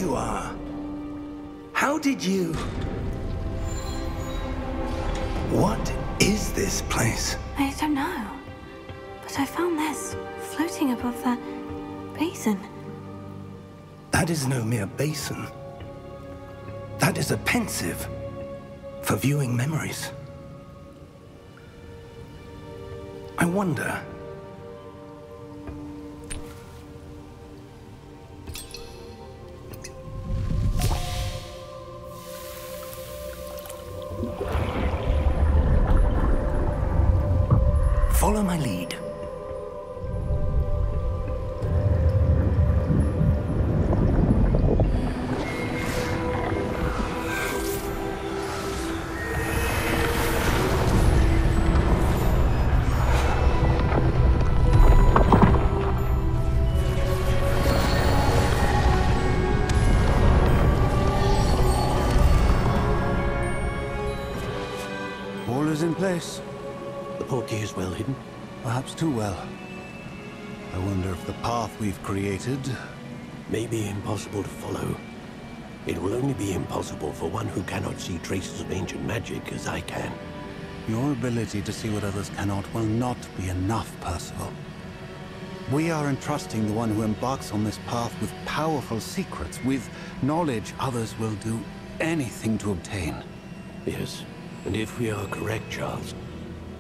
you are. How did you... What is this place? I don't know. But I found this floating above that basin. That is no mere basin. That is a pensive for viewing memories. I wonder... Follow my lead. All is in place. The portkey is well hidden. Perhaps too well. I wonder if the path we've created... may be impossible to follow. It will only be impossible for one who cannot see traces of ancient magic as I can. Your ability to see what others cannot will not be enough, Percival. We are entrusting the one who embarks on this path with powerful secrets, with knowledge others will do anything to obtain. Yes, and if we are correct, Charles,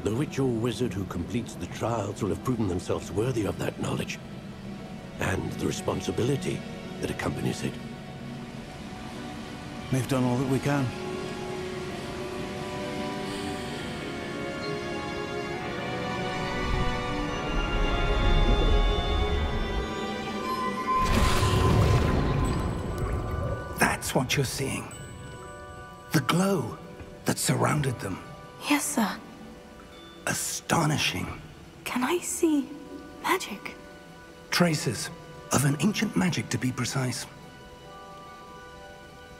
the witch or wizard who completes the trials will have proven themselves worthy of that knowledge, and the responsibility that accompanies it. We've done all that we can. That's what you're seeing. The glow that surrounded them. Yes, sir. Astonishing. Can I see magic? Traces of an ancient magic, to be precise.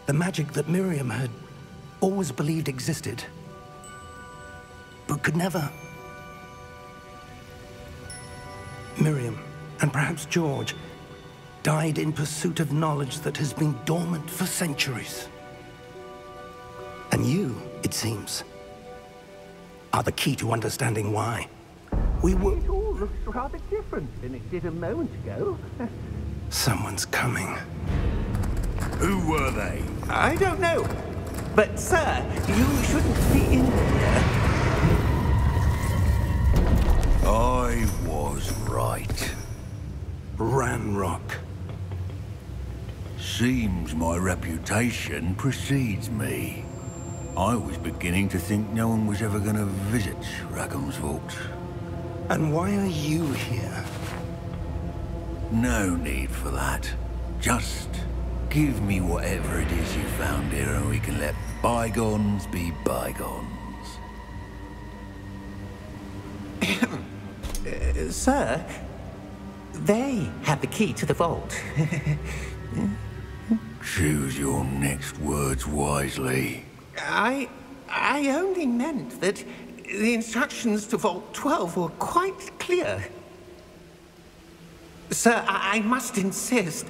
The magic that Miriam had always believed existed, but could never. Miriam, and perhaps George, died in pursuit of knowledge that has been dormant for centuries. And you, it seems, are the key to understanding why. We were... It all looks rather different than it did a moment ago. Someone's coming. Who were they? I don't know. But, sir, you shouldn't be in here. I was right. Ranrock. Seems my reputation precedes me. I was beginning to think no one was ever going to visit Rackham's vault. And why are you here? No need for that. Just give me whatever it is you found here and we can let bygones be bygones. Sir, they have the key to the vault. Choose your next words wisely. I only meant that the instructions to Vault 12 were quite clear. Sir, I must insist.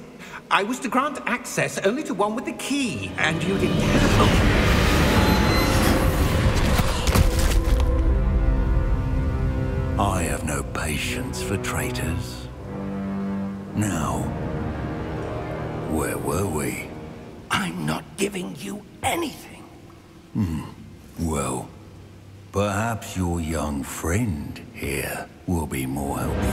I was to grant access only to one with the key, and you didn't have it. I have no patience for traitors. Now, where were we? I'm not giving you anything. Well, perhaps your young friend here will be more helpful.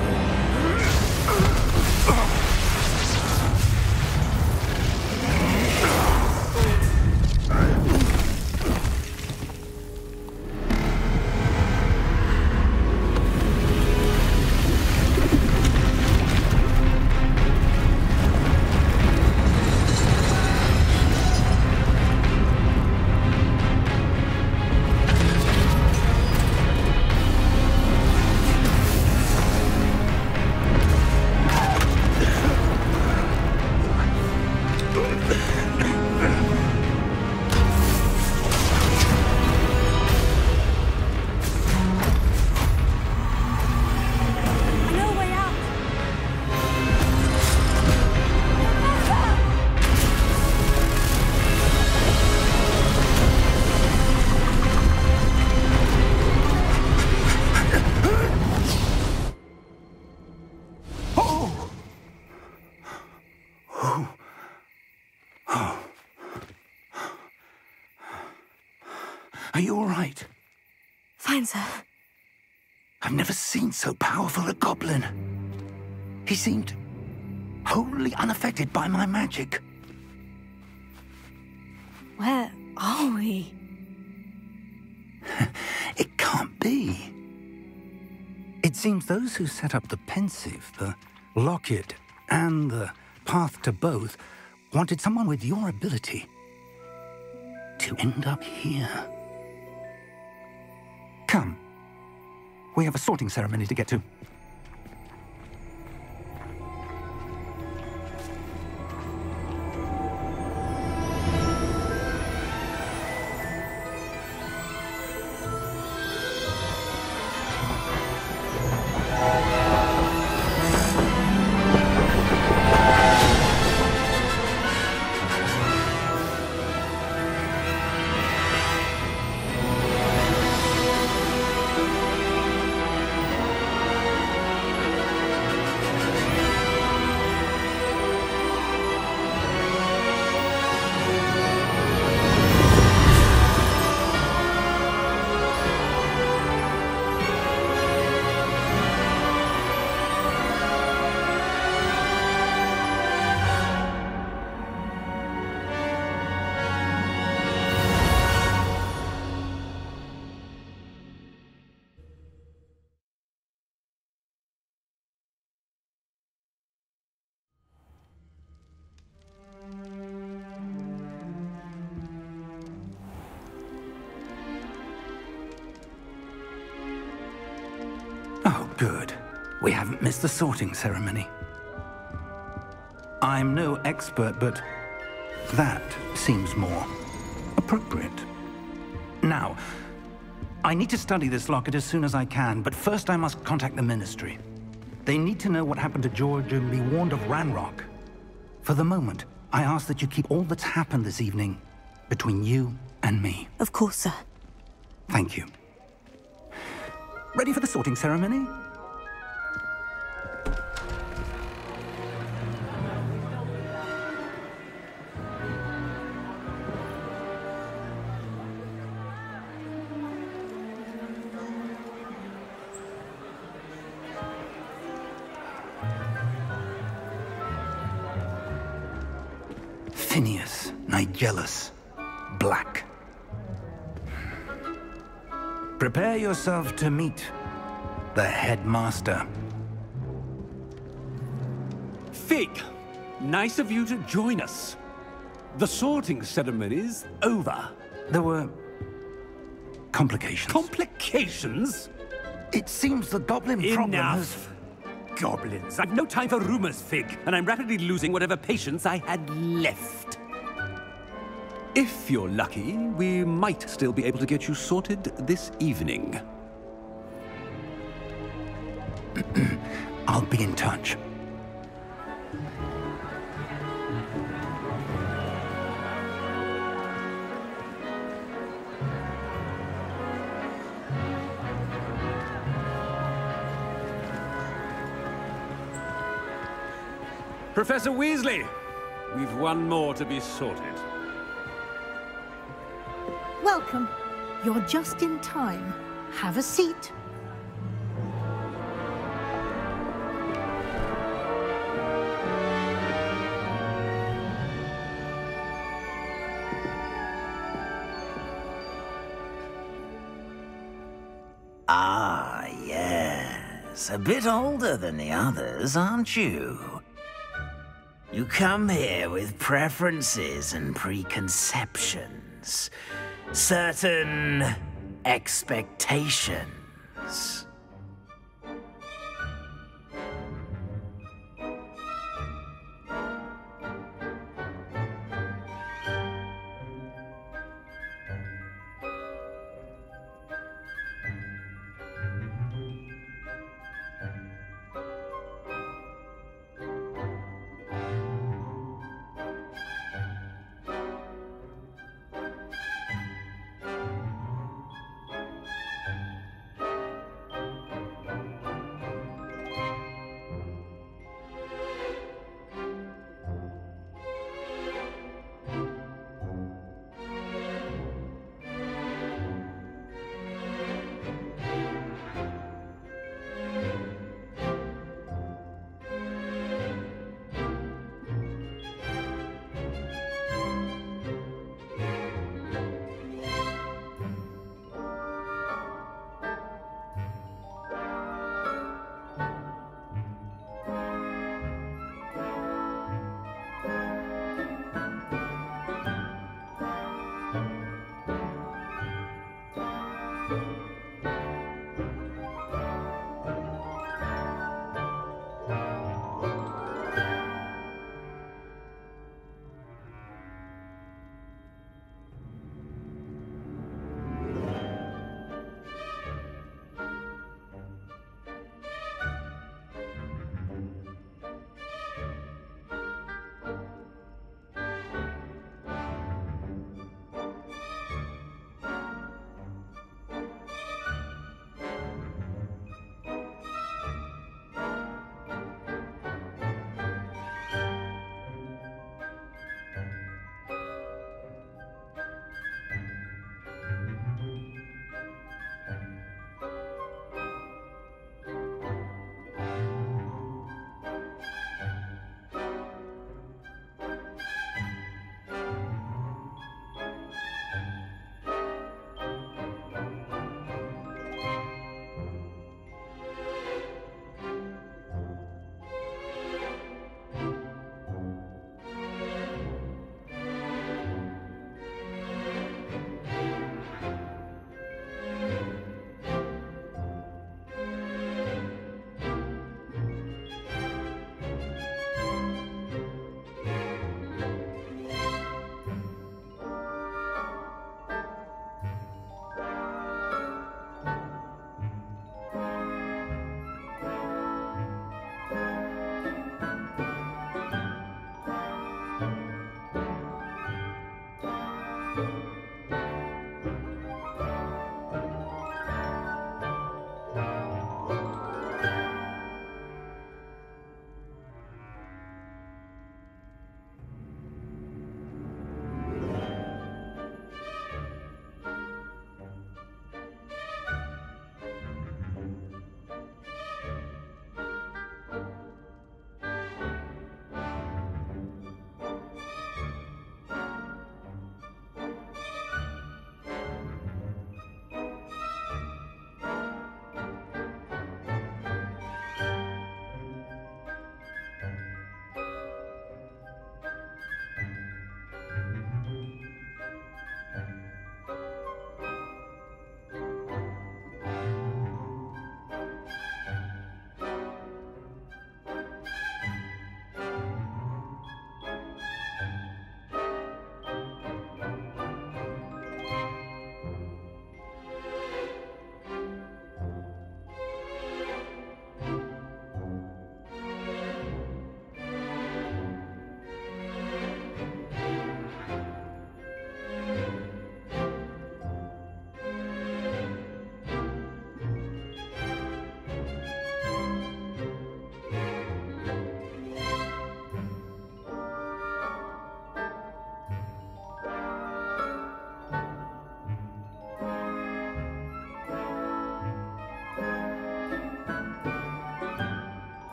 Are you all right? Fine, sir. I've never seen so powerful a goblin. He seemed wholly unaffected by my magic. Where are we? It can't be. It seems those who set up the pensive, the locket, and the path to both wanted someone with your ability to end up here. Come. We have a sorting ceremony to get to. Oh, good. We haven't missed the sorting ceremony. I'm no expert, but that seems more appropriate. Now, I need to study this locket as soon as I can, but first I must contact the Ministry. They need to know what happened to George and be warned of Ranrock. For the moment, I ask that you keep all that's happened this evening between you and me. Of course, sir. Thank you. Ready for the sorting ceremony? Phineas, Nigellus, Black. Prepare yourself to meet the headmaster. Fig, nice of you to join us. The sorting ceremony's over. There were complications. Complications? It seems the goblin problem has... Enough. Goblins. I've no time for rumors, Fig, and I'm rapidly losing whatever patience I had left. If you're lucky, we might still be able to get you sorted this evening. I'll be in touch. Professor Weasley, we've one more to be sorted. Welcome. You're just in time. Have a seat. Ah, yes. A bit older than the others, aren't you? You come here with preferences and preconceptions. Certain expectations.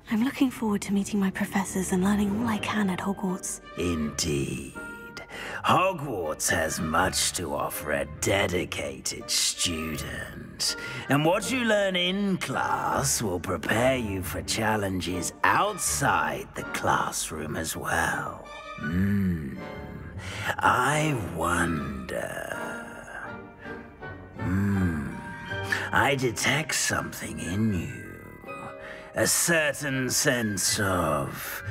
I'm looking forward to meeting my professors and learning all I can at Hogwarts. Indeed. Hogwarts has much to offer a dedicated student. And what you learn in class will prepare you for challenges outside the classroom as well. I wonder... I detect something in you. A certain sense of...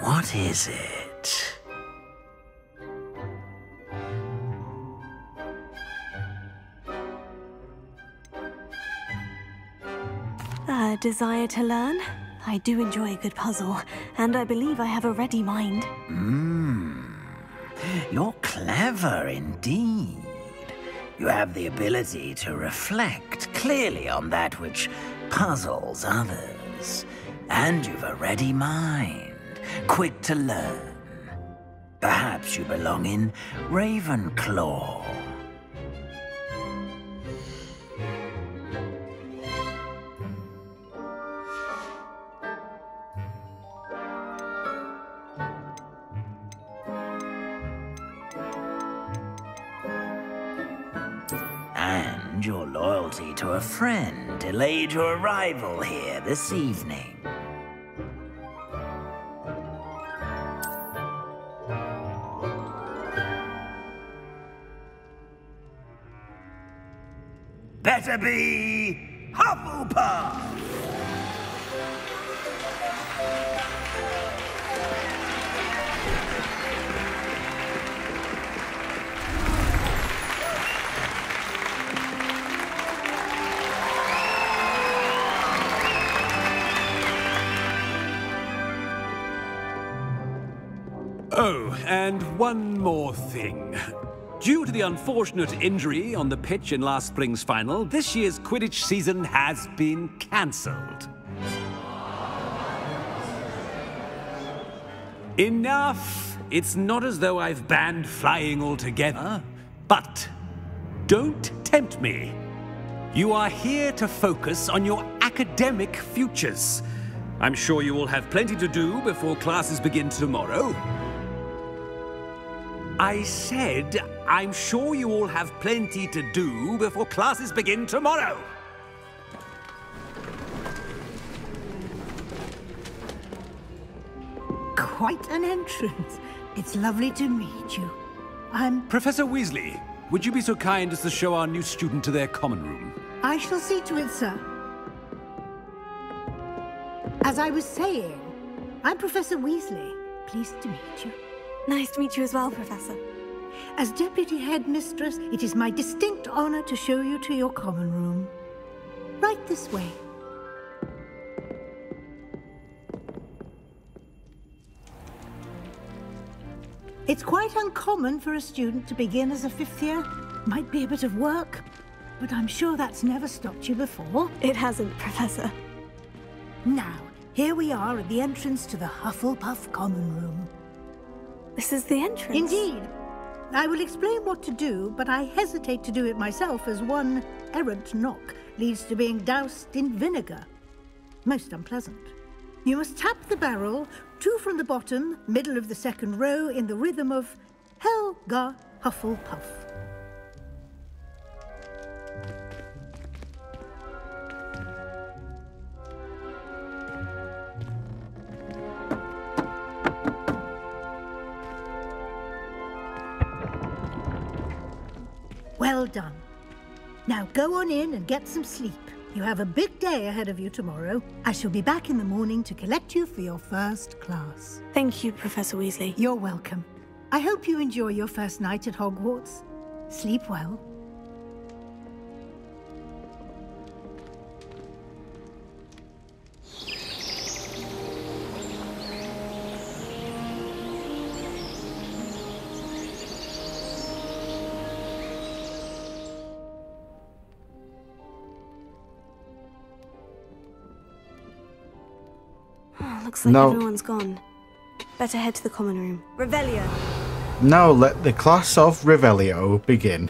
what is it? A desire to learn? I do enjoy a good puzzle, and I believe I have a ready mind. You're clever indeed. You have the ability to reflect clearly on that which puzzles others. And you've a ready mind, quick to learn. Perhaps you belong in Ravenclaw. And your loyalty to a friend delayed your arrival here this evening. Better be Hufflepuff! Oh, and one more thing. Due to the unfortunate injury on the pitch in last spring's final, this year's Quidditch season has been cancelled. Enough! It's not as though I've banned flying altogether, but don't tempt me. You are here to focus on your academic futures. I'm sure you will have plenty to do before classes begin tomorrow. I said, I'm sure you all have plenty to do before classes begin tomorrow. Quite an entrance. It's lovely to meet you. I'm... Professor Weasley, would you be so kind as to show our new student to their common room? I shall see to it, sir. As I was saying, I'm Professor Weasley. Pleased to meet you. Nice to meet you as well, Professor. As Deputy Headmistress, it is my distinct honor to show you to your common room. Right this way. It's quite uncommon for a student to begin as a 5th year. Might be a bit of work, but I'm sure that's never stopped you before. It hasn't, Professor. Now, here we are at the entrance to the Hufflepuff Common Room. This is the entrance? Indeed. I will explain what to do, but I hesitate to do it myself as one errant knock leads to being doused in vinegar. Most unpleasant. You must tap the barrel, 2 from the bottom, middle of the 2nd row, in the rhythm of Helga Hufflepuff. Well done. Now go on in and get some sleep. You have a big day ahead of you tomorrow. I shall be back in the morning to collect you for your first class. Thank you, Professor Weasley. You're welcome. I hope you enjoy your first night at Hogwarts. Sleep well. Looks like everyone's gone. Better head to the common room. Revelio! Now let the class of Revelio begin.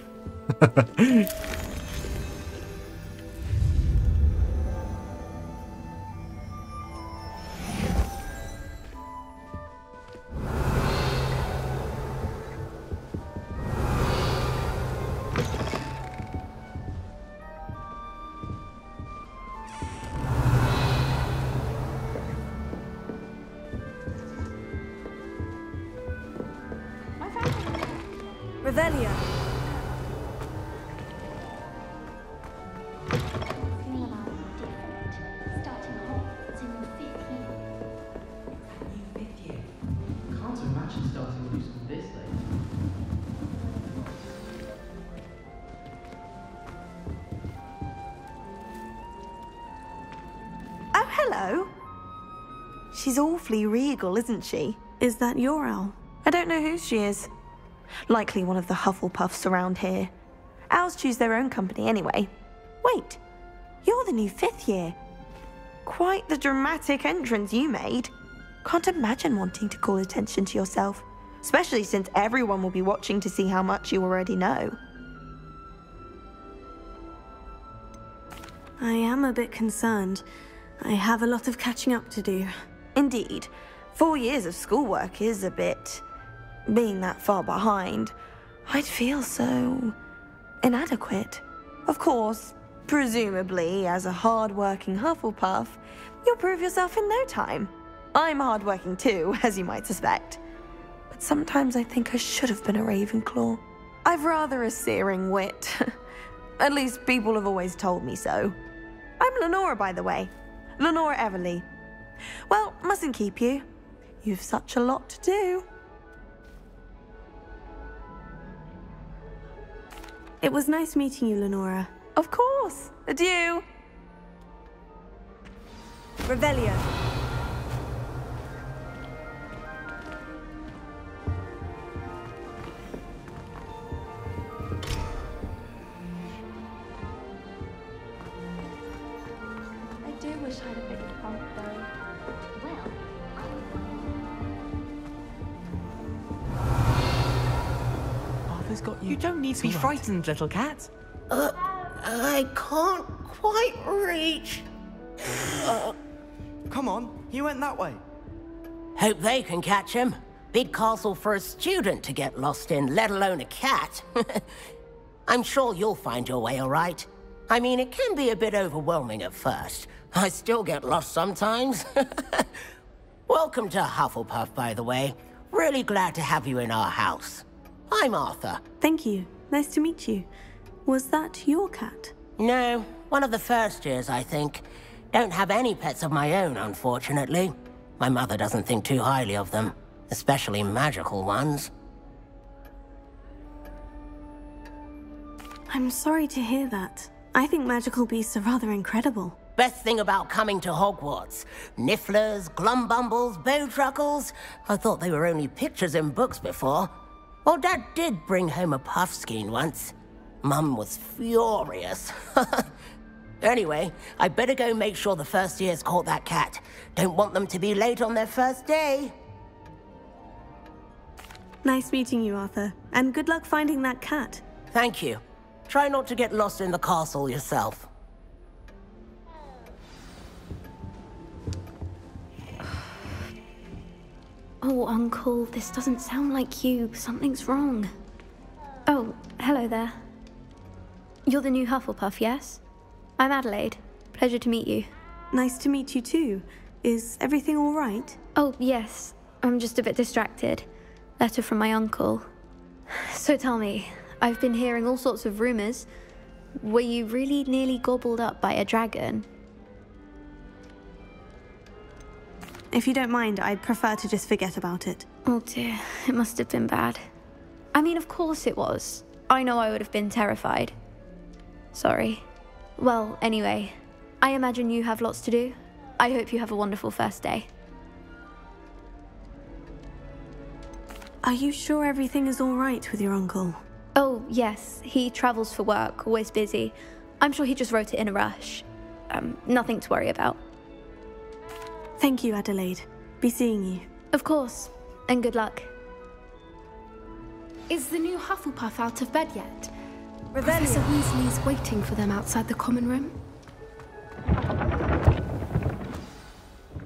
Revelio! Oh, hello. She's awfully regal, isn't she? Is that your owl? I don't know who she is. Likely one of the Hufflepuffs around here. Owls choose their own company anyway. Wait, you're the new 5th year. Quite the dramatic entrance you made. Can't imagine wanting to call attention to yourself, especially since everyone will be watching to see how much you already know. I am a bit concerned. I have a lot of catching up to do. Indeed. 4 years of schoolwork is a bit... Being that far behind, I'd feel so... inadequate. Of course, presumably, as a hard-working Hufflepuff, you'll prove yourself in no time. I'm hard-working too, as you might suspect. But sometimes I think I should have been a Ravenclaw. I've rather a searing wit. At least people have always told me so. I'm Lenora, by the way. Lenora Everly. Well, mustn't keep you. You've such a lot to do. It was nice meeting you, Lenora. Of course. Adieu. Revelio. I do wish I had a bigger pump, though. Well, Arthur's got you. You don't need to be frightened, little cat. I can't quite reach. Come on, he went that way. Hope they can catch him. Big castle for a student to get lost in, let alone a cat. I'm sure you'll find your way all right. I mean, it can be a bit overwhelming at first. I still get lost sometimes. Welcome to Hufflepuff, by the way. Really glad to have you in our house. I'm Arthur. Thank you. Nice to meet you. Was that your cat? No, one of the first years, I think. Don't have any pets of my own, unfortunately. My mother doesn't think too highly of them, especially magical ones. I'm sorry to hear that. I think magical beasts are rather incredible. Best thing about coming to Hogwarts. Nifflers, glumbumbles, bowtruckles. I thought they were only pictures in books before. Well, Dad did bring home a puffskein once. Mum was furious. Anyway, I better go make sure the first years caught that cat. Don't want them to be late on their first day. Nice meeting you, Arthur. And good luck finding that cat. Thank you. Try not to get lost in the castle yourself. Oh, Uncle, this doesn't sound like you. Something's wrong. Oh, hello there. You're the new Hufflepuff, yes? I'm Adelaide. Pleasure to meet you. Nice to meet you too. Is everything all right? Oh, yes. I'm just a bit distracted. Letter from my uncle. So tell me, I've been hearing all sorts of rumors. Were you really nearly gobbled up by a dragon? If you don't mind, I'd prefer to just forget about it. Oh dear, it must have been bad. I mean, of course it was. I know I would have been terrified. Sorry. Well, anyway, I imagine you have lots to do. I hope you have a wonderful first day. Are you sure everything is all right with your uncle? Oh, yes. He travels for work, always busy. I'm sure he just wrote it in a rush. Nothing to worry about. Thank you, Adelaide. Be seeing you. Of course. And good luck. Is the new Hufflepuff out of bed yet? Revelio. Professor Weasley is waiting for them outside the common room.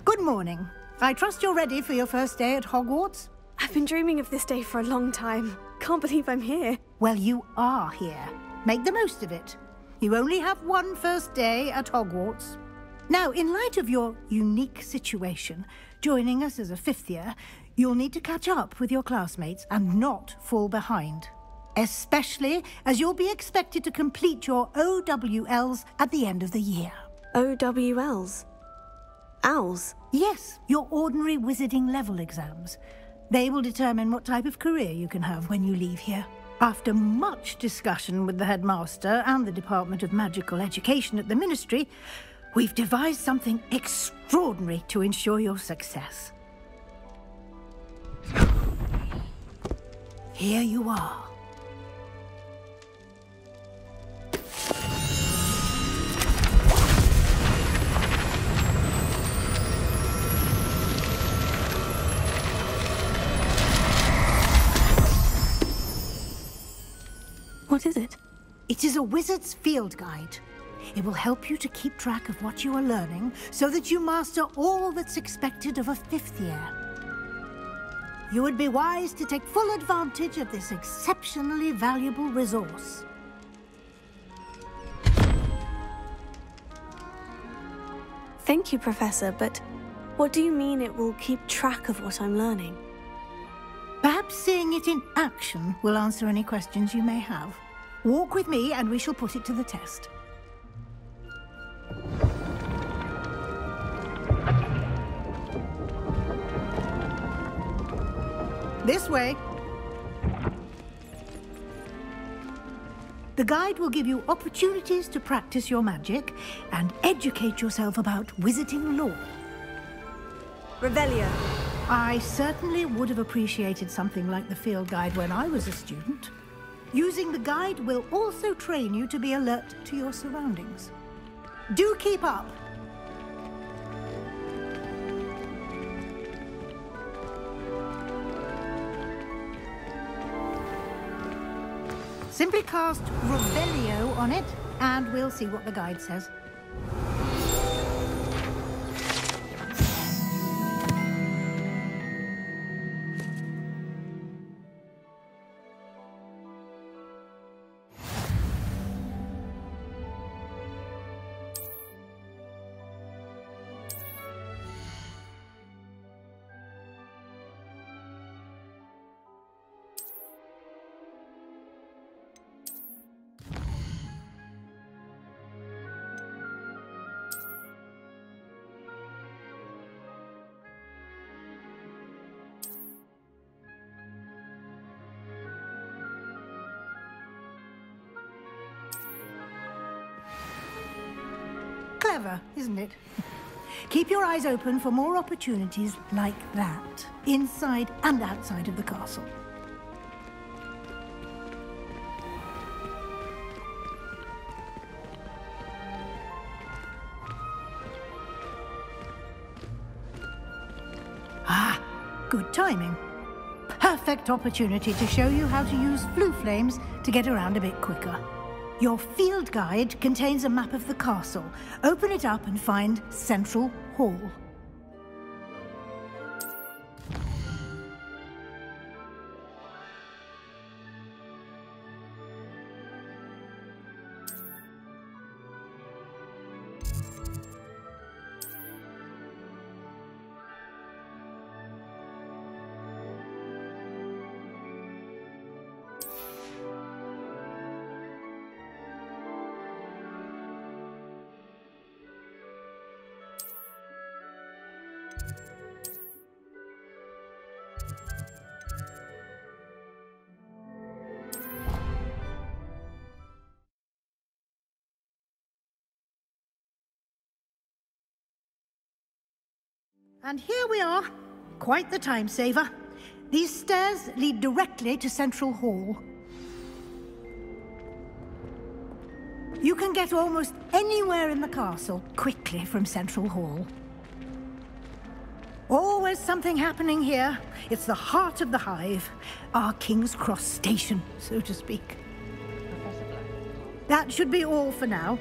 Good morning. I trust you're ready for your first day at Hogwarts? I've been dreaming of this day for a long time. Can't believe I'm here. Well, you are here. Make the most of it. You only have one first day at Hogwarts. Now, in light of your unique situation, joining us as a fifth year, you'll need to catch up with your classmates and not fall behind. Especially as you'll be expected to complete your OWLs at the end of the year. OWLs? Owls? Yes, your ordinary wizarding level exams. They will determine what type of career you can have when you leave here. After much discussion with the headmaster and the Department of Magical Education at the Ministry, we've devised something extraordinary to ensure your success. Here you are. What is it? It is a wizard's field guide. It will help you to keep track of what you are learning so that you master all that's expected of a fifth year. You would be wise to take full advantage of this exceptionally valuable resource. Thank you, Professor, but what do you mean it will keep track of what I'm learning? Perhaps seeing it in action will answer any questions you may have. Walk with me and we shall put it to the test. This way. The guide will give you opportunities to practice your magic and educate yourself about wizarding lore. Revelio. I certainly would have appreciated something like the field guide when I was a student. Using the guide will also train you to be alert to your surroundings. Do keep up! Simply cast Revelio on it, and we'll see what the guide says. Clever, isn't it? Keep your eyes open for more opportunities like that, inside and outside of the castle. Ah, good timing. Perfect opportunity to show you how to use flue flames to get around a bit quicker. Your field guide contains a map of the castle. Open it up and find Central Hall. And here we are. Quite the time saver. These stairs lead directly to Central Hall. You can get almost anywhere in the castle quickly from Central Hall. Always something happening here. It's the heart of the hive. Our King's Cross station, so to speak. That should be all for now.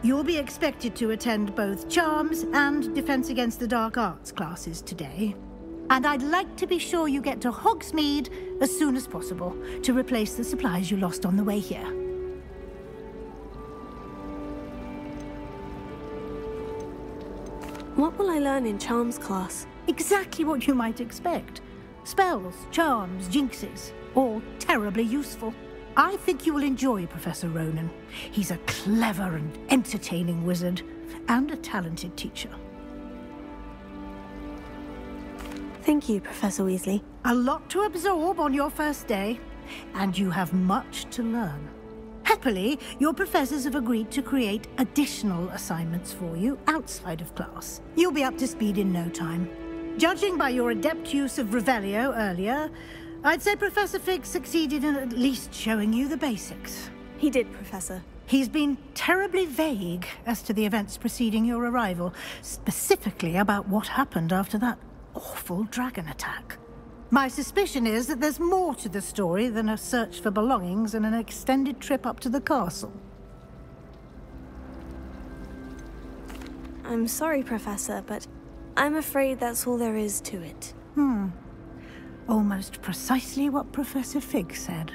You'll be expected to attend both Charms and Defense Against the Dark Arts classes today. And I'd like to be sure you get to Hogsmeade as soon as possible to replace the supplies you lost on the way here. What will I learn in Charms class? Exactly what you might expect. Spells, charms, jinxes, all terribly useful. I think you will enjoy Professor Ronan. He's a clever and entertaining wizard, and a talented teacher. Thank you, Professor Weasley. A lot to absorb on your first day, and you have much to learn. Happily, your professors have agreed to create additional assignments for you outside of class. You'll be up to speed in no time. Judging by your adept use of Revelio earlier, I'd say Professor Fig succeeded in at least showing you the basics. He did, Professor. He's been terribly vague as to the events preceding your arrival, specifically about what happened after that awful dragon attack. My suspicion is that there's more to the story than a search for belongings and an extended trip up to the castle. I'm sorry, Professor, but I'm afraid that's all there is to it. Almost precisely what Professor Fig said.